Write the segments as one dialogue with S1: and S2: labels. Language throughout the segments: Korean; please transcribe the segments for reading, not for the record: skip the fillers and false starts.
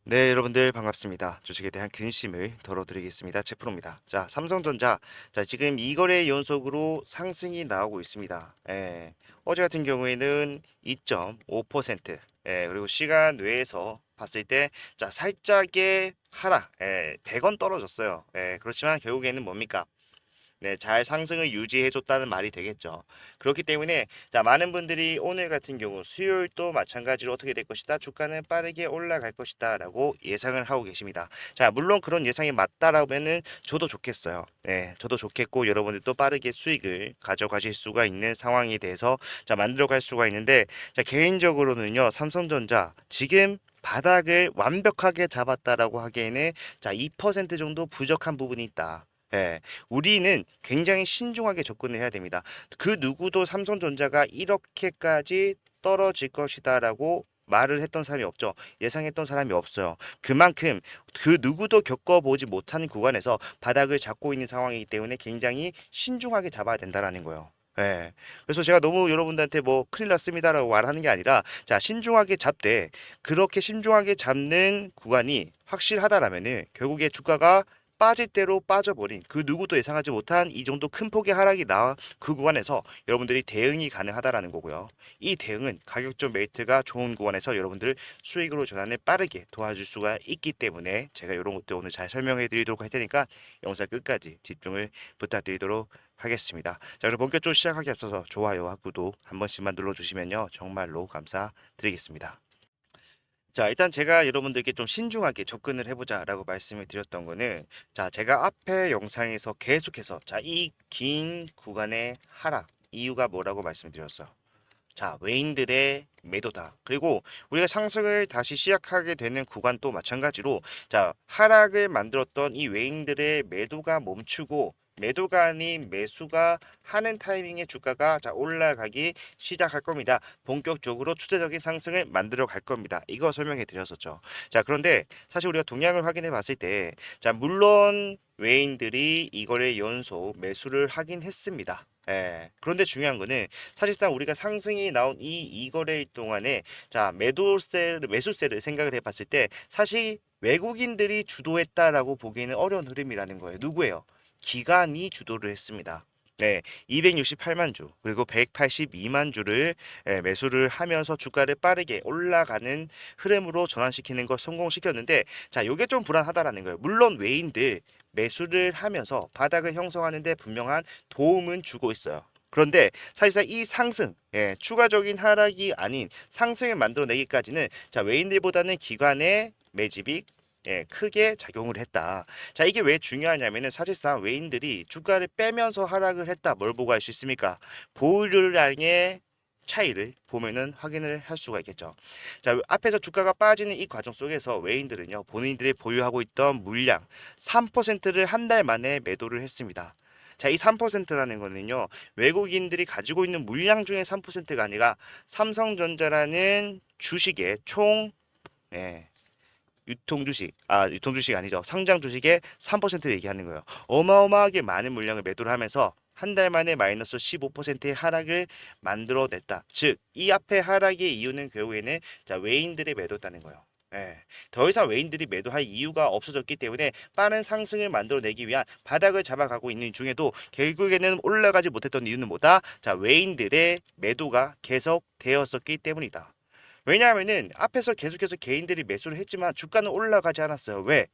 S1: 네, 여러분들 반갑습니다. 주식에 대한 근심을 덜어드리겠습니다. 제프로입니다. 자, 삼성전자. 자, 지금 이거래 연속으로 상승이 나오고 있습니다. 어제 같은 경우에는 2.5%, 그리고 시간 외에서 봤을 때, 자, 살짝의 하락, 100원 떨어졌어요. 그렇지만 결국에는 뭡니까? 네, 잘 상승을 유지해줬다는 말이 되겠죠. 그렇기 때문에 자, 많은 분들이 오늘 같은 경우 수요일도 마찬가지로 어떻게 될 것이다. 주가는 빠르게 올라갈 것이다라고 예상을 하고 계십니다. 자, 물론 그런 예상이 맞다라면은 저도 좋겠어요. 네, 저도 좋겠고 여러분들도 빠르게 수익을 가져가실 수가 있는 상황에 대해서 자, 만들어갈 수가 있는데 자, 개인적으로는요. 삼성전자 지금 바닥을 완벽하게 잡았다라고 하기에는 자, 2% 정도 부족한 부분이 있다. 우리는 굉장히 신중하게 접근을 해야 됩니다. 그 누구도 삼성전자가 이렇게까지 떨어질 것이다라고 말을 했던 사람이 없죠. 예상했던 사람이 없어요. 그만큼 그 누구도 겪어보지 못한 구간에서 바닥을 잡고 있는 상황이기 때문에 굉장히 신중하게 잡아야 된다라는 거예요. 그래서 제가 너무 여러분들한테 뭐 큰일 났습니다라고 말하는 게 아니라 자, 신중하게 잡되 그렇게 신중하게 잡는 구간이 확실하다라면은 결국에 주가가 빠질 대로 빠져버린 그 누구도 예상하지 못한 이 정도 큰 폭의 하락이 나와 그 구간에서 여러분들이 대응이 가능하다라는 거고요. 이 대응은 가격적 메리트가 좋은 구간에서 여러분들 수익으로 전환을 빠르게 도와줄 수가 있기 때문에 제가 이런 것도 오늘 잘 설명해 드리도록 할 테니까 영상 끝까지 집중을 부탁드리도록 하겠습니다. 자, 그럼 본격적으로 시작하기 앞서서 좋아요와 구독 한 번씩만 눌러주시면요. 정말로 감사드리겠습니다. 자, 일단 제가 여러분들께 좀 신중하게 접근을 해보자라고 말씀을 드렸던 거는 자, 제가 앞에 영상에서 계속해서 자, 이 긴 구간의 하락 이유가 뭐라고 말씀드렸어요. 자, 외인들의 매도다. 그리고 우리가 상승을 다시 시작하게 되는 구간도 마찬가지로 자, 하락을 만들었던 이 외인들의 매도가 멈추고 매도가 아닌 매수가 하는 타이밍에 주가가 자, 올라가기 시작할 겁니다. 본격적으로 추세적인 상승을 만들어 갈 겁니다. 이거 설명해 드렸었죠. 자, 그런데 사실 우리가 동향을 확인해 봤을 때 자, 물론 외인들이 이거를 연속 매수를 하긴 했습니다. 그런데 중요한 거는 사실상 우리가 상승이 나온 이 이거래일 동안에 자, 매수세를 생각을 해봤을 때 사실 외국인들이 주도했다라고 보기에는 어려운 흐름이라는 거예요. 누구예요? 기관이 주도를 했습니다. 네, 268만 주 그리고 182만 주를 매수를 하면서 주가를 빠르게 올라가는 흐름으로 전환시키는 걸 성공시켰는데 자, 요게 좀 불안하다라는 거예요. 물론 외인들 매수를 하면서 바닥을 형성하는데 분명한 도움은 주고 있어요. 그런데 사실상 이 상승, 추가적인 하락이 아닌 상승을 만들어내기까지는 자, 외인들보다는 기관의 매집이 크게 작용을 했다. 자, 이게 왜 중요하냐면은 사실상 외인들이 주가를 빼면서 하락을 했다. 뭘 보고 알 수 있습니까? 보유량의 차이를 보면은 확인을 할 수가 있겠죠. 자, 앞에서 주가가 빠지는 이 과정 속에서 외인들은요, 본인들이 보유하고 있던 물량 3%를 한 달 만에 매도를 했습니다. 자, 이 3%라는 거는요, 외국인들이 가지고 있는 물량 중에 3%가 아니라 삼성전자라는 주식의 총 예, 유통 주식 아니죠. 상장 주식의 3%를 얘기하는 거예요. 어마어마하게 많은 물량을 매도를 하면서 한 달 만에 마이너스 15%의 하락을 만들어냈다. 즉, 이 앞에 하락의 이유는 결국에는 자, 외인들의 매도였다는 거예요. 예. 더 이상 외인들이 매도할 이유가 없어졌기 때문에 빠른 상승을 만들어내기 위한 바닥을 잡아가고 있는 중에도 결국에는 올라가지 못했던 이유는 뭐다? 자, 외인들의 매도가 계속되었었기 때문이다. 왜냐하면은 앞에서 계속해서 개인들이 매수를 했지만 주가는 올라가지 않았어요. 왜?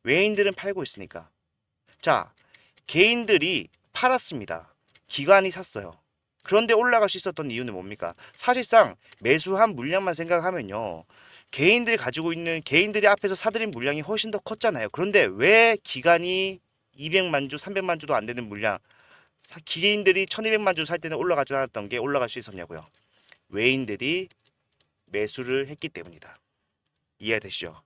S1: 외인들은 팔고 있으니까. 자, 개인들이 팔았습니다. 기관이 샀어요. 그런데 올라갈 수 있었던 이유는 뭡니까? 사실상 매수한 물량만 생각하면요. 개인들이 앞에서 사들인 물량이 훨씬 더 컸잖아요. 그런데 왜 기관이 200만 주, 300만 주도 안 되는 물량, 개인들이 1200만 주 살 때는 올라가지 않았던 게 올라갈 수 있었냐고요. 외인들이 매수를 했기 때문이다. 이해되시죠?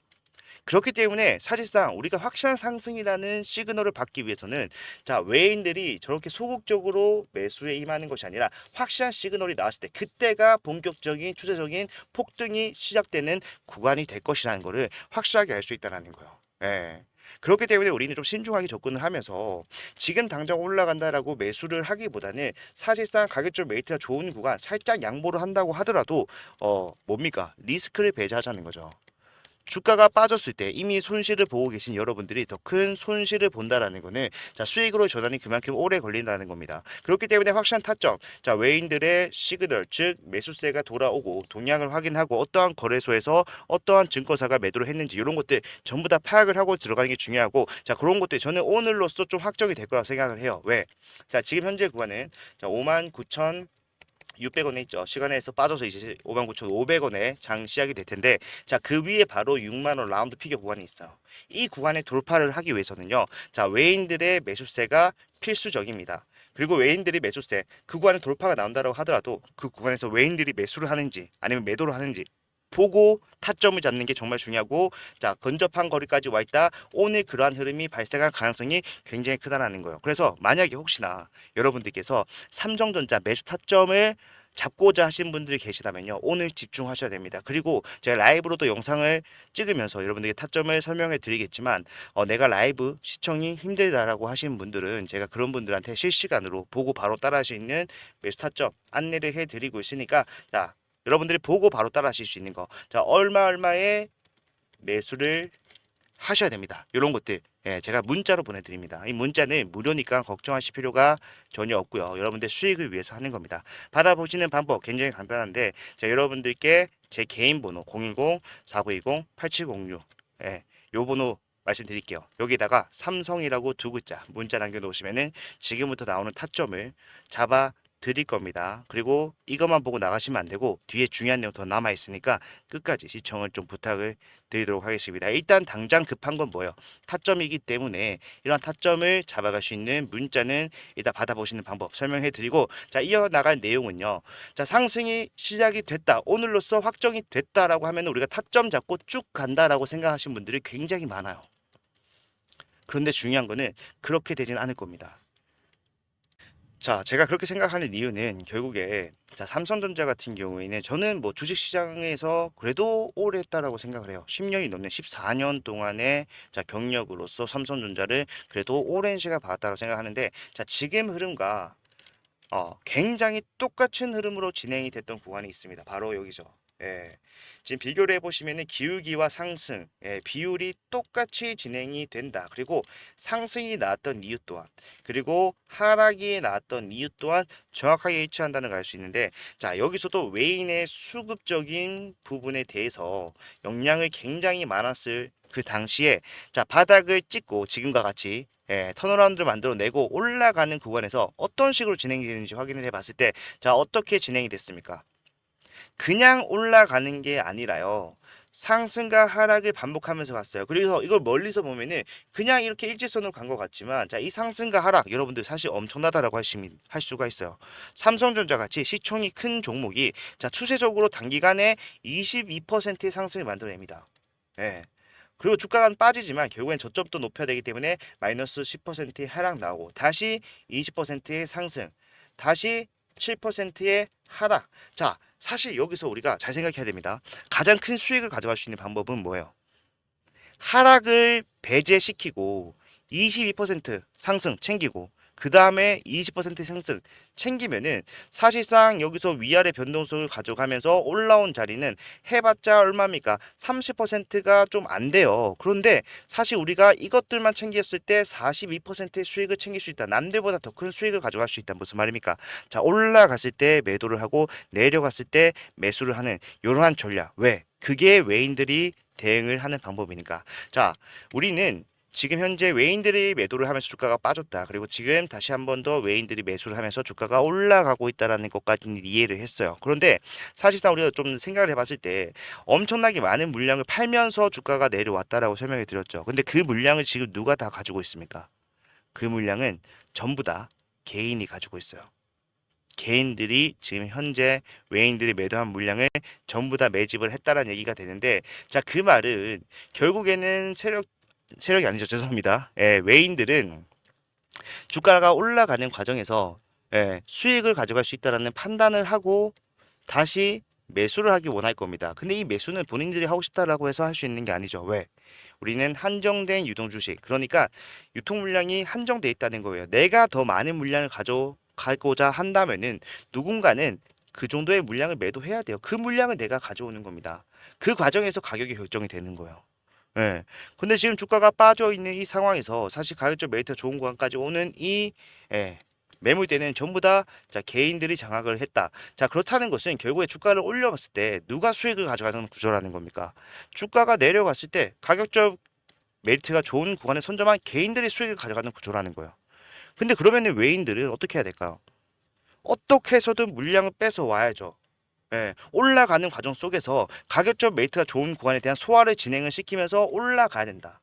S1: 그렇기 때문에 사실상 우리가 확실한 상승이라는 시그널을 받기 위해서는 자, 외인들이 저렇게 소극적으로 매수에 임하는 것이 아니라 확실한 시그널이 나왔을 때 그때가 본격적인 추세적인 폭등이 시작되는 구간이 될 것이라는 것을 확실하게 알 수 있다는 거예요. 그렇기 때문에 우리는 좀 신중하게 접근을 하면서 지금 당장 올라간다라고 매수를 하기보다는 사실상 가격적 메리트가 좋은 구간 살짝 양보를 한다고 하더라도 뭡니까? 리스크를 배제하자는 거죠. 주가가 빠졌을 때 이미 손실을 보고 계신 여러분들이 더 큰 손실을 본다라는 거는 자 수익으로 전환이 그만큼 오래 걸린다는 겁니다. 그렇기 때문에 확실한 타점, 자 외인들의 시그널 즉 매수세가 돌아오고 동향을 확인하고 어떠한 거래소에서 어떠한 증권사가 매도를 했는지 이런 것들 전부 다 파악을 하고 들어가는 게 중요하고 자 그런 것들 저는 오늘로써 좀 확정이 될 거라고 생각을 해요. 왜? 자 지금 현재 구간은 자 59,000 600원에 있죠. 시간에서 빠져서 이제 59,500원에 장 시작이 될 텐데 자 그 위에 바로 6만 원 라운드 피겨 구간이 있어요. 이 구간에 돌파를 하기 위해서는요. 자 외인들의 매수세가 필수적입니다. 그리고 외인들이 매수세 그 구간에 돌파가 나온다고 하더라도 그 구간에서 외인들이 매수를 하는지 아니면 매도를 하는지 보고 타점을 잡는 게 정말 중요하고 자 근접한 거리까지 와 있다 오늘 그러한 흐름이 발생할 가능성이 굉장히 크다라는 거예요. 그래서 만약에 혹시나 여러분들께서 삼성전자 매수 타점을 잡고자 하신 분들이 계시다면요 오늘 집중하셔야 됩니다. 그리고 제가 라이브로도 영상을 찍으면서 여러분들에게 타점을 설명해 드리겠지만 내가 라이브 시청이 힘들다라고 하시는 분들은 제가 그런 분들한테 실시간으로 보고 바로 따라할 수 있는 매수 타점 안내를 해 드리고 있으니까 자 여러분들이 보고 바로 따라 하실 수 있는 거. 자, 얼마의 매수를 하셔야 됩니다. 이런 것들. 예, 제가 문자로 보내드립니다. 이 문자는 무료니까 걱정하실 필요가 전혀 없고요. 여러분들 수익을 위해서 하는 겁니다. 받아보시는 방법 굉장히 간단한데, 자, 여러분들께 제 개인 번호 010-4920-8706. 예, 요 번호 말씀드릴게요. 여기다가 삼성이라고 두 글자 문자 남겨놓으시면은 지금부터 나오는 타점을 잡아 드릴 겁니다. 그리고 이것만 보고 나가시면 안 되고 뒤에 중요한 내용 더 남아 있으니까 끝까지 시청을 좀 부탁을 드리도록 하겠습니다. 일단 당장 급한 건 뭐예요? 타점이기 때문에 이런 타점을 잡아갈 수 있는 문자는 일단 받아보시는 방법 설명해 드리고 자 이어나갈 내용은요. 자 상승이 시작이 됐다. 오늘로써 확정이 됐다라고 하면 우리가 타점 잡고 쭉 간다라고 생각하시는 분들이 굉장히 많아요. 그런데 중요한 거는 그렇게 되진 않을 겁니다. 자, 제가 그렇게 생각하는 이유는 결국에 자, 삼성전자 같은 경우에는 저는 뭐 주식시장에서 그래도 오래 했다라고 생각을 해요. 10년이 넘는 14년 동안의 자, 경력으로서 삼성전자를 그래도 오랜 시간 봤다고 생각하는데 자, 지금 흐름과 굉장히 똑같은 흐름으로 진행이 됐던 구간이 있습니다. 바로 여기죠. 예. 지금 비교를 해보시면은 기울기와 상승, 비율이 똑같이 진행이 된다. 그리고 상승이 나왔던 이유 또한, 그리고 하락이 나왔던 이유 또한 정확하게 일치한다는 걸 알 수 있는데, 자, 여기서도 외인의 수급적인 부분에 대해서 영향을 굉장히 많았을 그 당시에, 자, 바닥을 찍고 지금과 같이 턴어라운드를 만들어내고 올라가는 구간에서 어떤 식으로 진행이 되는지 확인을 해봤을 때, 자, 어떻게 진행이 됐습니까? 그냥 올라가는 게 아니라요. 상승과 하락을 반복하면서 갔어요. 그래서 이걸 멀리서 보면은 그냥 이렇게 일직선으로 간 것 같지만 자, 이 상승과 하락 여러분들 사실 엄청나다라고 할 수가 있어요. 삼성전자 같이 시총이 큰 종목이 자, 추세적으로 단기간에 22%의 상승을 만들어냅니다. 예. 그리고 주가가 빠지지만 결국엔 저점도 높여야 되기 때문에 마이너스 10%의 하락 나오고 다시 20%의 상승, 다시 7%의 하락. 자, 사실 여기서 우리가 잘 생각해야 됩니다. 가장 큰 수익을 가져갈 수 있는 방법은 뭐예요? 하락을 배제시키고 22% 상승 챙기고 그 다음에 20% 상승 챙기면은 사실상 여기서 위아래 변동성을 가져가면서 올라온 자리는 해봤자 얼마입니까? 30%가 좀 안 돼요. 그런데 사실 우리가 이것들만 챙겼을 때 42%의 수익을 챙길 수 있다. 남들보다 더 큰 수익을 가져갈 수 있다. 무슨 말입니까? 자, 올라갔을 때 매도를 하고 내려갔을 때 매수를 하는 이러한 전략. 왜? 그게 외인들이 대응을 하는 방법이니까. 자, 우리는 지금 현재 외인들이 매도를 하면서 주가가 빠졌다. 그리고 지금 다시 한 번 더 외인들이 매수를 하면서 주가가 올라가고 있다라는 것까지는 이해를 했어요. 그런데 사실상 우리가 좀 생각을 해봤을 때 엄청나게 많은 물량을 팔면서 주가가 내려왔다라고 설명해 드렸죠. 근데 그 물량을 지금 누가 다 가지고 있습니까? 그 물량은 전부 다 개인이 가지고 있어요. 개인들이 지금 현재 외인들이 매도한 물량을 전부 다 매집을 했다라는 얘기가 되는데 자, 그 말은 결국에는 세력이 아니죠. 죄송합니다. 외인들은 주가가 올라가는 과정에서 수익을 가져갈 수 있다라는 판단을 하고 다시 매수를 하기 원할 겁니다. 근데 이 매수는 본인들이 하고 싶다라고 해서 할 수 있는 게 아니죠. 왜? 우리는 한정된 유동 주식, 그러니까 유통 물량이 한정돼 있다는 거예요. 내가 더 많은 물량을 가져가고자 한다면은 누군가는 그 정도의 물량을 매도해야 돼요. 그 물량을 내가 가져오는 겁니다. 그 과정에서 가격이 결정이 되는 거예요. 예. 근데 지금 주가가 빠져 있는 이 상황에서 사실 가격적 메리트가 좋은 구간까지 오는 이 예, 매물대는 전부 다 자, 개인들이 장악을 했다. 자, 그렇다는 것은 결국에 주가를 올려갔을 때 누가 수익을 가져가는 구조라는 겁니까? 주가가 내려갔을 때 가격적 메리트가 좋은 구간에 선점한 개인들이 수익을 가져가는 구조라는 거예요. 근데 그러면은 외인들은 어떻게 해야 될까요? 어떻게 해서든 물량을 뺏어 와야죠. 예, 올라가는 과정 속에서 가격적 메리트가 좋은 구간에 대한 소화를 진행을 시키면서 올라가야 된다.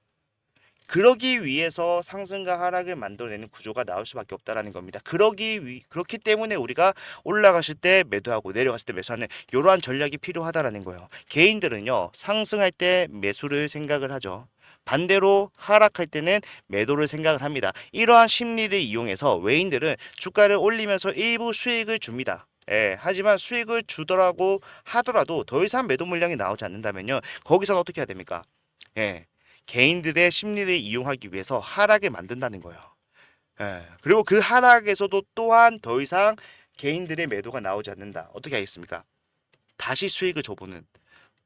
S1: 그러기 위해서 상승과 하락을 만들어내는 구조가 나올 수밖에 없다라는 겁니다. 그렇기 때문에 우리가 올라갔을 때 매도하고 내려갔을 때 매수하는 이러한 전략이 필요하다라는 거예요. 개인들은요, 상승할 때 매수를 생각을 하죠. 반대로 하락할 때는 매도를 생각을 합니다. 이러한 심리를 이용해서 외인들은 주가를 올리면서 일부 수익을 줍니다. 예, 하지만 수익을 주더라고 하더라도 더 이상 매도 물량이 나오지 않는다면요, 거기서 어떻게 해야 됩니까? 예, 개인들의 심리를 이용하기 위해서 하락을 만든다는 거예요. 예, 그리고 그 하락에서도 또한 더 이상 개인들의 매도가 나오지 않는다. 어떻게 하겠습니까? 다시 수익을 줘보는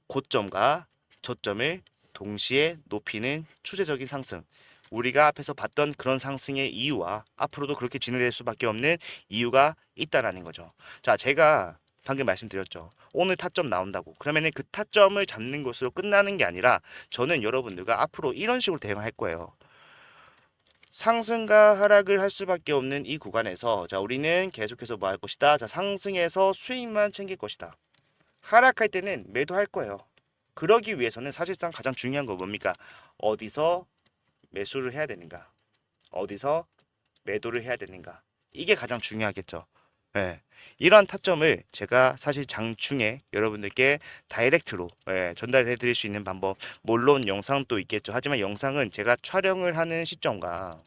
S1: 고점과 저점을 동시에 높이는 추세적인 상승. 우리가 앞에서 봤던 그런 상승의 이유와 앞으로도 그렇게 진행될 수밖에 없는 이유가 있다라는 거죠. 자, 제가 방금 말씀드렸죠. 오늘 타점 나온다고. 그러면은 그 타점을 잡는 것으로 끝나는 게 아니라 저는 여러분들과 앞으로 이런 식으로 대응할 거예요. 상승과 하락을 할 수밖에 없는 이 구간에서 자, 우리는 계속해서 뭐 할 것이다. 자, 상승해서 수익만 챙길 것이다. 하락할 때는 매도할 거예요. 그러기 위해서는 사실상 가장 중요한 거 뭡니까? 어디서 매수를 해야 되는가? 어디서 매도를 해야 되는가? 이게 가장 중요하겠죠. 예. 이러한 타점을 제가 사실 장중에 여러분들께 다이렉트로 전달해 드릴 수 있는 방법, 물론 영상도 있겠죠. 하지만 영상은 제가 촬영을 하는 시점과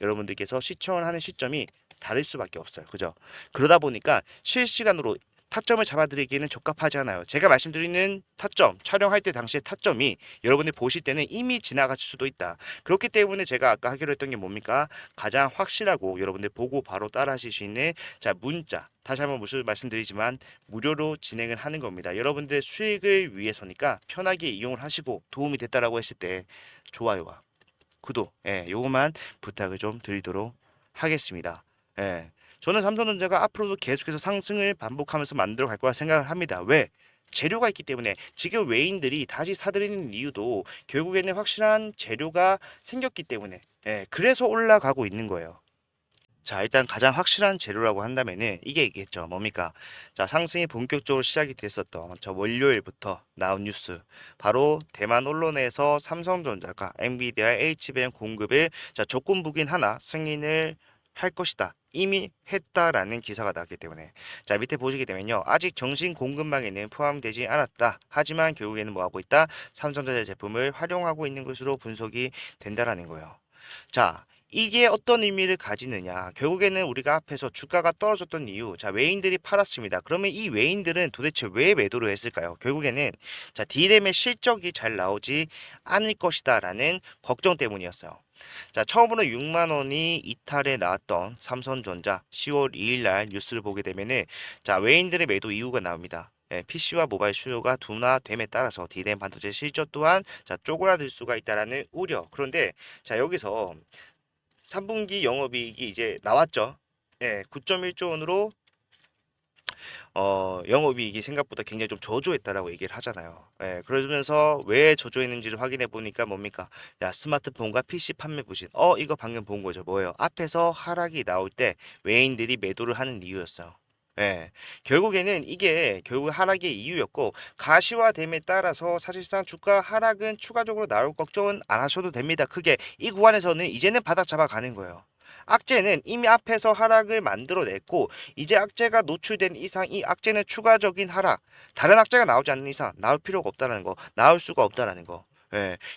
S1: 여러분들께서 시청을 하는 시점이 다를 수밖에 없어요. 그죠? 그러다 보니까 실시간으로 타점을 잡아드리기에는 적합하지 않아요. 제가 말씀드리는 타점, 촬영할 때 당시의 타점이 여러분이 보실 때는 이미 지나갔을 수도 있다. 그렇기 때문에 제가 아까 하기로 했던 게 뭡니까? 가장 확실하고 여러분들 보고 바로 따라 하실 수 있는 자, 문자. 다시 한번 말씀드리지만 무료로 진행을 하는 겁니다. 여러분들 수익을 위해서니까 편하게 이용을 하시고 도움이 됐다라고 했을 때 좋아요와 구독, 요것만 부탁을 좀 드리도록 하겠습니다. 예. 저는 삼성전자가 앞으로도 계속해서 상승을 반복하면서 만들어 갈 거라 생각을 합니다. 왜? 재료가 있기 때문에 지금 외인들이 다시 사들이는 이유도 결국에는 확실한 재료가 생겼기 때문에 그래서 올라가고 있는 거예요. 자, 일단 가장 확실한 재료라고 한다면은 이게 있겠죠. 뭡니까? 자, 상승이 본격적으로 시작이 됐었던 저 월요일부터 나온 뉴스. 바로 대만 언론에서 삼성전자가 엔비디아 HBM 공급을 자, 조건부긴 하나 승인을 할 것이다. 이미 했다라는 기사가 나왔기 때문에 자, 밑에 보시게 되면요. 아직 정식 공급망에는 포함되지 않았다. 하지만 결국에는 뭐 하고 있다? 삼성전자 제품을 활용하고 있는 것으로 분석이 된다라는 거예요. 자, 이게 어떤 의미를 가지느냐. 결국에는 우리가 앞에서 주가가 떨어졌던 이유, 자, 외인들이 팔았습니다. 그러면 이 외인들은 도대체 왜 매도를 했을까요? 결국에는 자, D램의 실적이 잘 나오지 않을 것이다라는 걱정 때문이었어요. 자, 처음으로 6만 원이 이탈에 나왔던 삼성전자 10월 2일 날 뉴스를 보게 되면은 자, 외인들의 매도 이유가 나옵니다. PC와 모바일 수요가 둔화됨에 따라서 D램 반도체 실적 또한 자, 쪼그라들 수가 있다라는 우려. 그런데 자, 여기서 3분기 영업이익이 이제 나왔죠. 9.1조 원으로 영업이익이 생각보다 굉장히 좀 저조했다라고 얘기를 하잖아요. 그러면서 왜 저조했는지를 확인해 보니까 뭡니까? 야, 스마트폰과 PC 판매 부진. 이거 방금 본 거죠. 뭐예요? 앞에서 하락이 나올 때 외인들이 매도를 하는 이유였어요. 예, 결국에는 이게 결국 하락의 이유였고 가시화됨에 따라서 사실상 주가 하락은 추가적으로 나올 걱정은 안 하셔도 됩니다. 크게 이 구간에서는 이제는 바닥 잡아가는 거예요. 악재는 이미 앞에서 하락을 만들어냈고 이제 악재가 노출된 이상 이 악재는 추가적인 하락, 다른 악재가 나오지 않는 이상 나올 필요가 없다는 거, 나올 수가 없다라는 거.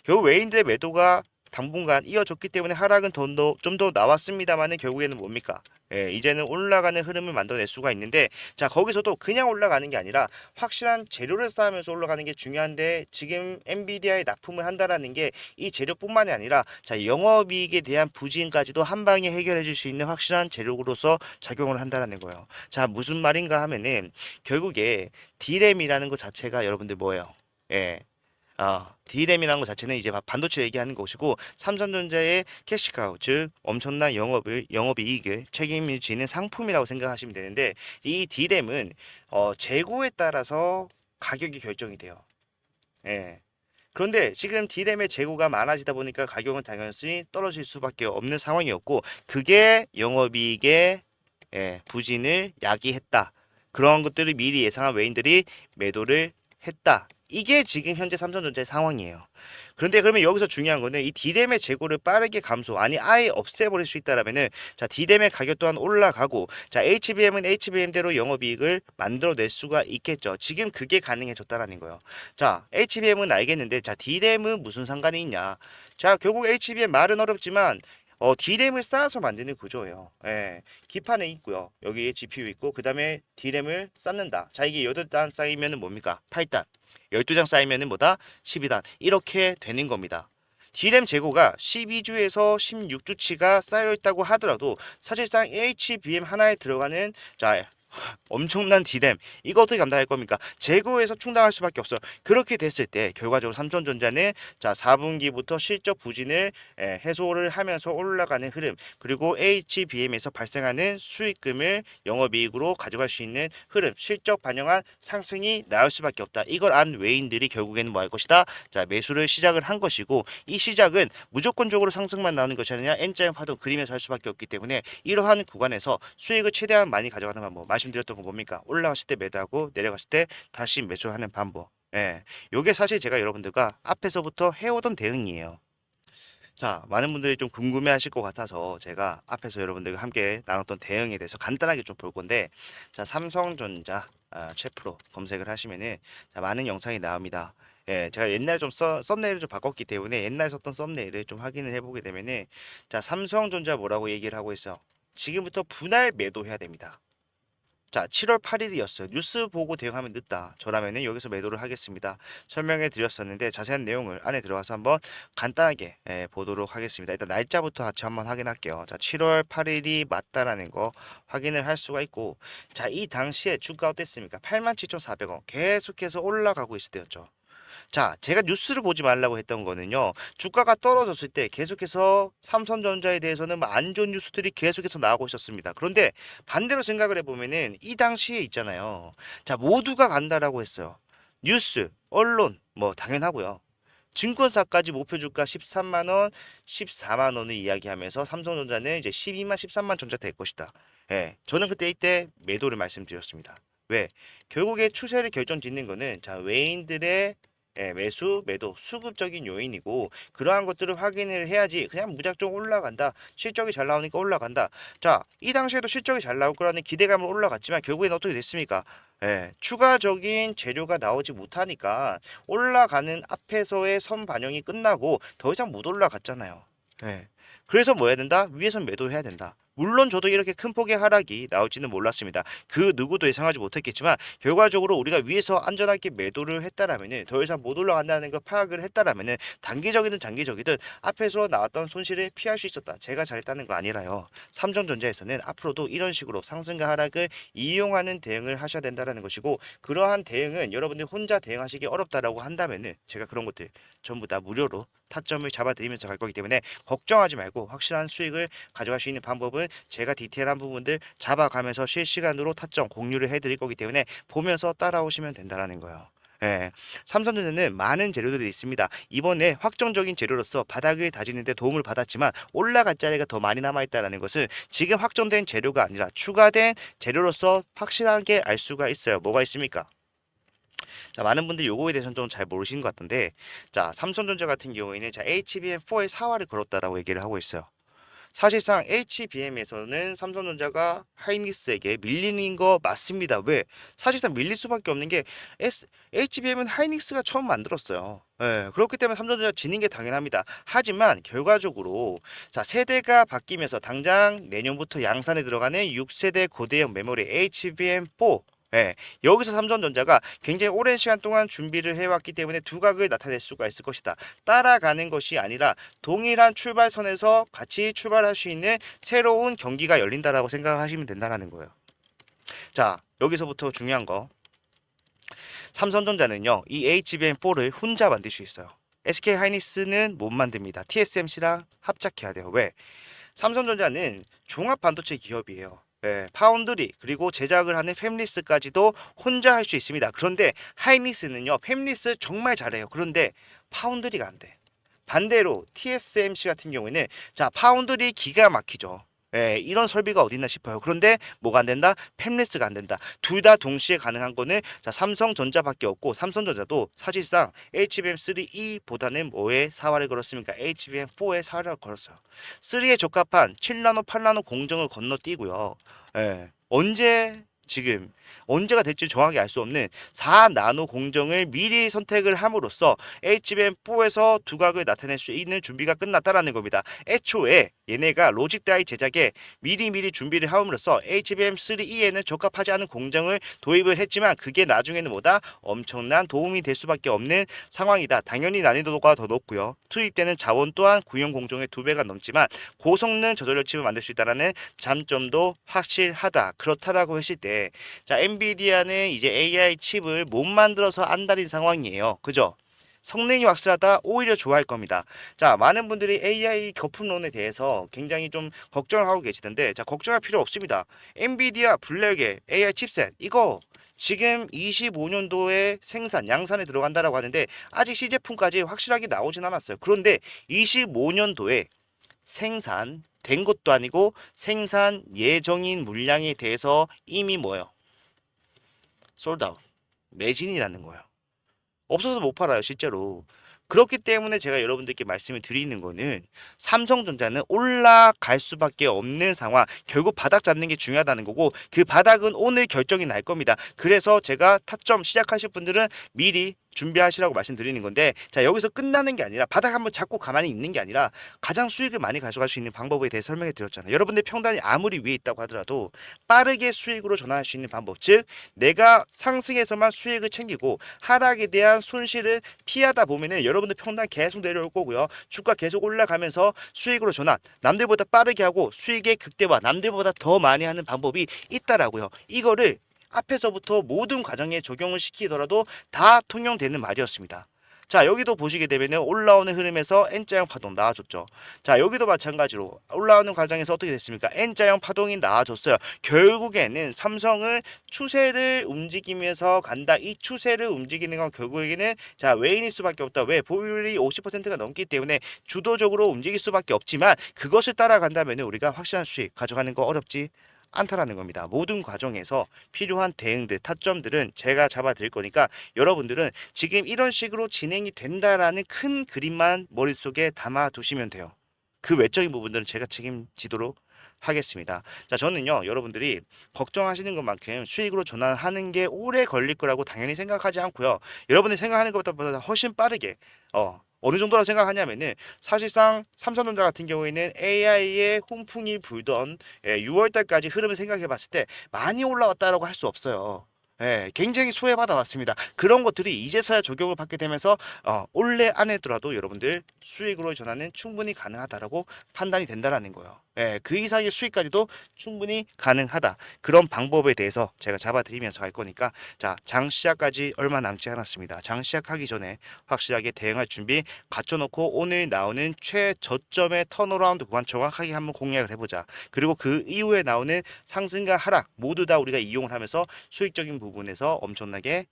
S1: 결국 외인들의 매도가 당분간 이어졌기 때문에 하락은 좀 더 나왔습니다만은 결국에는 뭡니까? 예, 이제는 올라가는 흐름을 만들어낼 수가 있는데 자 거기서도 그냥 올라가는 게 아니라 확실한 재료를 쌓으면서 올라가는 게 중요한데 지금 엔비디아에 납품을 한다라는 게 이 재료뿐만이 아니라 자 영업이익에 대한 부진까지도 한 방에 해결해 줄 수 있는 확실한 재료로서 작용을 한다라는 거예요. 자 무슨 말인가 하면은 결국에 D램이라는 것 자체가 여러분들 뭐예요? 예. D램이라는 것 자체는 이제 반도체 얘기하는 것이고 삼성전자의 캐시카우 즉 엄청난 영업이익을 책임을 지는 상품이라고 생각하시면 되는데 이 D램은 재고에 따라서 가격이 결정이 돼요. 예. 그런데 지금 D램의 재고가 많아지다 보니까 가격은 당연히 떨어질 수밖에 없는 상황이었고 그게 영업이익의 부진을 야기했다. 그런 것들을 미리 예상한 외인들이 매도를 했다. 이게 지금 현재 삼성전자의 상황이에요. 그런데 그러면 여기서 중요한 거는 이 D램의 재고를 빠르게 감소, 아니 아예 없애버릴 수 있다라면은 자 D램의 가격 또한 올라가고 자 HBM은 HBM대로 영업이익을 만들어낼 수가 있겠죠. 지금 그게 가능해졌다라는 거예요. 자 HBM은 알겠는데 자 D램은 무슨 상관이 있냐? 자 결국 HBM 말은 어렵지만 D램을 쌓아서 만드는 구조예요. 예. 기판에 있고요. 여기에 GPU 있고 그다음에 D램을 쌓는다. 자 이게 8단 쌓이면은 뭡니까? 8단. 12장 쌓이면은 뭐다? 12단. 이렇게 되는 겁니다. D램 재고가 12주에서 16주치가 쌓여 있다고 하더라도 사실상 HBM 하나에 들어가는 자 엄청난 D램 이거 어떻게 감당할 겁니까? 재고에서 충당할 수밖에 없어. 그렇게 됐을 때 결과적으로 삼성전자는 자 4분기부터 실적 부진을 해소를 하면서 올라가는 흐름 그리고 HBM에서 발생하는 수익금을 영업이익으로 가져갈 수 있는 흐름 실적 반영한 상승이 나올 수밖에 없다. 이걸 안 외인들이 결국에는 뭐 할 것이다. 자 매수를 시작을 한 것이고 이 시작은 무조건적으로 상승만 나오는 것이 아니라 N자형 파동 그리면서 할 수밖에 없기 때문에 이러한 구간에서 수익을 최대한 많이 가져가는 방법 말씀드렸던 거 뭡니까? 올라갔을 때 매도하고 내려갔을 때 다시 매수하는 방법. 예. 요게 사실 제가 여러분들과 앞에서부터 해오던 대응이에요. 자, 많은 분들이 좀 궁금해 하실 것 같아서 제가 앞에서 여러분들과 함께 나눴던 대응에 대해서 간단하게 좀 볼 건데, 자, 삼성전자 최프로 검색을 하시면은 자, 많은 영상이 나옵니다. 예, 제가 옛날에 좀 썸네일을 좀 바꿨기 때문에 옛날에 썼던 썸네일을 좀 확인을 해보게 되면은 자, 삼성전자 뭐라고 얘기를 하고 있어? 지금부터 분할 매도해야 됩니다. 자, 7월 8일이었어요. 뉴스 보고 대응하면 늦다. 저라면은 여기서 매도를 하겠습니다. 설명해 드렸었는데 자세한 내용을 안에 들어가서 한번 간단하게 보도록 하겠습니다. 일단 날짜부터 같이 한번 확인할게요. 자, 7월 8일이 맞다라는 거 확인을 할 수가 있고 자, 이 당시에 주가 어땠습니까? 87,400원 계속해서 올라가고 있을 때였죠. 자, 제가 뉴스를 보지 말라고 했던 거는요. 주가가 떨어졌을 때 계속해서 삼성전자에 대해서는 뭐안 좋은 뉴스들이 계속해서 나오고 있었습니다. 그런데 반대로 생각을 해보면은 이 당시에 있잖아요. 자, 모두가 간다라고 했어요. 뉴스, 언론, 뭐 당연하고요. 증권사까지 목표 주가 13만 원, 14만 원을 이야기하면서 삼성전자는 이제 12만, 13만 전자 될 것이다. 예, 저는 그때 이때 매도를 말씀드렸습니다. 왜? 결국에 추세를 결정짓는 거는 자 외인들의 매수, 매도, 수급적인 요인이고 그러한 것들을 확인을 해야지 그냥 무작정 올라간다. 실적이 잘 나오니까 올라간다. 자, 이 당시에도 실적이 잘 나올 거라는 기대감으로 올라갔지만 결국엔 어떻게 됐습니까? 추가적인 재료가 나오지 못하니까 올라가는 앞에서의 선 반영이 끝나고 더 이상 못 올라갔잖아요. 예. 그래서 뭐 해야 된다? 위에선 매도해야 된다. 물론 저도 이렇게 큰 폭의 하락이 나올지는 몰랐습니다. 그 누구도 예상하지 못했겠지만 결과적으로 우리가 위에서 안전하게 매도를 했다라면은 더 이상 못 올라간다는 걸 파악을 했다라면은 단기적이든 장기적이든 앞에서 나왔던 손실을 피할 수 있었다. 제가 잘했다는 거 아니라요. 삼성전자에서는 앞으로도 이런 식으로 상승과 하락을 이용하는 대응을 하셔야 된다라는 것이고 그러한 대응은 여러분들 혼자 대응하시기 어렵다라고 한다면은 제가 그런 것들 전부 다 무료로 타점을 잡아드리면서 갈 거기 때문에 걱정하지 말고 확실한 수익을 가져갈 수 있는 방법은 제가 디테일한 부분들 잡아가면서 실시간으로 타점 공유를 해드릴 거기 때문에 보면서 따라오시면 된다라는 거예요. 예, 삼성전자는 많은 재료들이 있습니다. 이번에 확정적인 재료로서 바닥을 다지는 데 도움을 받았지만 올라갈 자리가 더 많이 남아있다는 것은 지금 확정된 재료가 아니라 추가된 재료로서 확실하게 알 수가 있어요. 뭐가 있습니까? 자, 많은 분들이 요거에 대해서는 좀 잘 모르시는 것 같던데, 자, 삼성전자 같은 경우에는 자, HBM4의 사활을 걸었다라고 얘기를 하고 있어요. 사실상 HBM에서는 삼성전자가 하이닉스에게 밀리는 거 맞습니다. 왜? 사실상 밀릴 수밖에 없는 게 HBM은 하이닉스가 처음 만들었어요. 예, 그렇기 때문에 삼성전자 지는 게 당연합니다. 하지만 결과적으로 자, 세대가 바뀌면서 당장 내년부터 양산에 들어가는 6세대 고대형 메모리 HBM4, 예, 여기서 삼성전자가 굉장히 오랜 시간 동안 준비를 해왔기 때문에 두각을 나타낼 수가 있을 것이다. 따라가는 것이 아니라 동일한 출발선에서 같이 출발할 수 있는 새로운 경기가 열린다라고 생각하시면 된다는 거예요. 자, 여기서부터 중요한 거. 삼성전자는요, 이 HBM4를 혼자 만들 수 있어요. SK 하이닉스는 못 만듭니다. TSMC랑 합작해야 돼요. 왜? 삼성전자는 종합 반도체 기업이에요. 예, 파운드리 그리고 제작을 하는 팹리스까지도 혼자 할 수 있습니다. 그런데 하이닉스는요, 팹리스 정말 잘해요. 그런데 파운드리가 안 돼. 반대로 TSMC 같은 경우에는 자, 파운드리 기가 막히죠. 예, 이런 설비가 어딨나 싶어요. 그런데 뭐가 안 된다? 팹리스가 안 된다. 둘 다 동시에 가능한 거는 자, 삼성전자밖에 없고 삼성전자도 사실상 HBM3E보다는 뭐에 사활을 걸었습니까? HBM4에 사활을 걸었어요. 3에 적합한 7나노, 8나노 공정을 건너뛰고요. 예, 지금 언제가 될지 정확히 알 수 없는 4나노 공정을 미리 선택을 함으로써 HBM4에서 두각을 나타낼 수 있는 준비가 끝났다라는 겁니다. 애초에 얘네가 로직 다이 제작에 미리미리 준비를 함으로써 HBM3E에는 적합하지 않은 공정을 도입을 했지만 그게 나중에는 뭐다? 엄청난 도움이 될 수밖에 없는 상황이다. 당연히 난이도가 더 높고요. 투입되는 자원 또한 구형 공정의 2배가 넘지만 고성능 저전력 칩을 만들 수 있다는 장점도 확실하다. 그렇다라고 했을 때 자, 엔비디아는 이제 AI 칩을 못 만들어서 안달인 상황이에요. 그죠? 성능이 확실하다 오히려 좋아할 겁니다. 자, 많은 분들이 AI 거품론에 대해서 굉장히 좀 걱정을 하고 계시던데 자, 걱정할 필요 없습니다. 엔비디아 블랙의 AI 칩셋 이거 지금 25년도에 생산, 양산에 들어간다라고 하는데 아직 시제품까지 확실하게 나오진 않았어요. 그런데 25년도에 생산된 것도 아니고 생산 예정인 물량에 대해서 이미 뭐예요? 솔드아웃 매진이라는 거예요. 없어서 못 팔아요 실제로. 그렇기 때문에 제가 여러분들께 말씀을 드리는 거는 삼성전자는 올라갈 수밖에 없는 상황, 결국 바닥 잡는 게 중요하다는 거고 그 바닥은 오늘 결정이 날 겁니다. 그래서 제가 타점 시작하실 분들은 미리 준비하시라고 말씀드리는 건데 자, 여기서 끝나는 게 아니라 바닥 한번 잡고 가만히 있는 게 아니라 가장 수익을 많이 가져갈 수 있는 방법에 대해 설명해 드렸잖아요. 여러분들 평단이 아무리 위에 있다고 하더라도 빠르게 수익으로 전환할 수 있는 방법, 즉 내가 상승에서만 수익을 챙기고 하락에 대한 손실을 피하다 보면은 여러분들 평단 계속 내려올 거고요. 주가 계속 올라가면서 수익으로 전환, 남들보다 빠르게 하고 수익의 극대화, 남들보다 더 많이 하는 방법이 있다라고요. 이거를 앞에서부터 모든 과정에 적용을 시키더라도 다 통용되는 말이었습니다. 자, 여기도 보시게 되면 올라오는 흐름에서 N자형 파동 나와줬죠. 자, 여기도 마찬가지로 올라오는 과정에서 어떻게 됐습니까? N자형 파동이 나와줬어요. 결국에는 삼성은 추세를 움직이면서 간다. 이 추세를 움직이는 건 결국에는 자, 외인일 수밖에 없다. 왜? 보유율이 50%가 넘기 때문에 주도적으로 움직일 수밖에 없지만 그것을 따라간다면 우리가 확실한 수익 가져가는 거 어렵지 않다라는 겁니다. 모든 과정에서 필요한 대응들, 타점들은 제가 잡아 드릴 거니까 여러분들은 지금 이런 식으로 진행이 된다라는 큰 그림만 머릿속에 담아 두시면 돼요. 그 외적인 부분들은 제가 책임지도록 하겠습니다. 자, 저는요, 여러분들이 걱정하시는 것만큼 수익으로 전환하는 게 오래 걸릴 거라고 당연히 생각하지 않고요. 여러분이 생각하는 것보다 훨씬 빠르게, 어느 정도라고 생각하냐면은 사실상 삼성전자 같은 경우에는 AI의 훈풍이 불던 6월 달까지 흐름을 생각해 봤을 때 많이 올라왔다라고 할 수 없어요. 예, 굉장히 소외받아 왔습니다. 그런 것들이 이제서야 적용을 받게 되면서 올해 안에더라도 여러분들 수익으로 전환은 충분히 가능하다라고 판단이 된다라는 거예요. 예, 그 이상의 수익까지도 충분히 가능하다. 그런 방법에 대해서 제가 잡아드리면서 할 거니까 자, 장 시작까지 얼마 남지 않았습니다. 장 시작하기 전에 확실하게 대응할 준비 갖춰놓고 오늘 나오는 최저점의 턴어라운드 구간 정확하게 한번 공략을 해보자. 그리고 그 이후에 나오는 상승과 하락 모두 다 우리가 이용을 하면서 수익적인 부분에서 엄청나게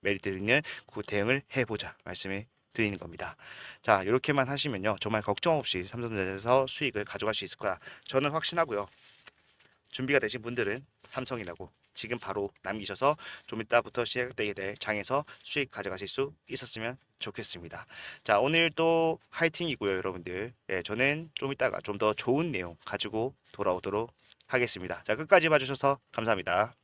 S1: 메리트 있는 그 대응을 해보자 말씀을 드리는 겁니다. 자, 이렇게만 하시면요 정말 걱정 없이 삼성전자에서 수익을 가져갈 수 있을 거야 저는 확신하고요. 준비가 되신 분들은 삼성이라고 지금 바로 남기셔서 좀 이따부터 시작되게 될 장에서 수익 가져가실 수 있었으면 좋겠습니다. 자, 오늘 또 화이팅이고요, 여러분들. 예, 저는 좀 이따가 좀 더 좋은 내용 가지고 돌아오도록 하겠습니다. 자, 끝까지 봐주셔서 감사합니다.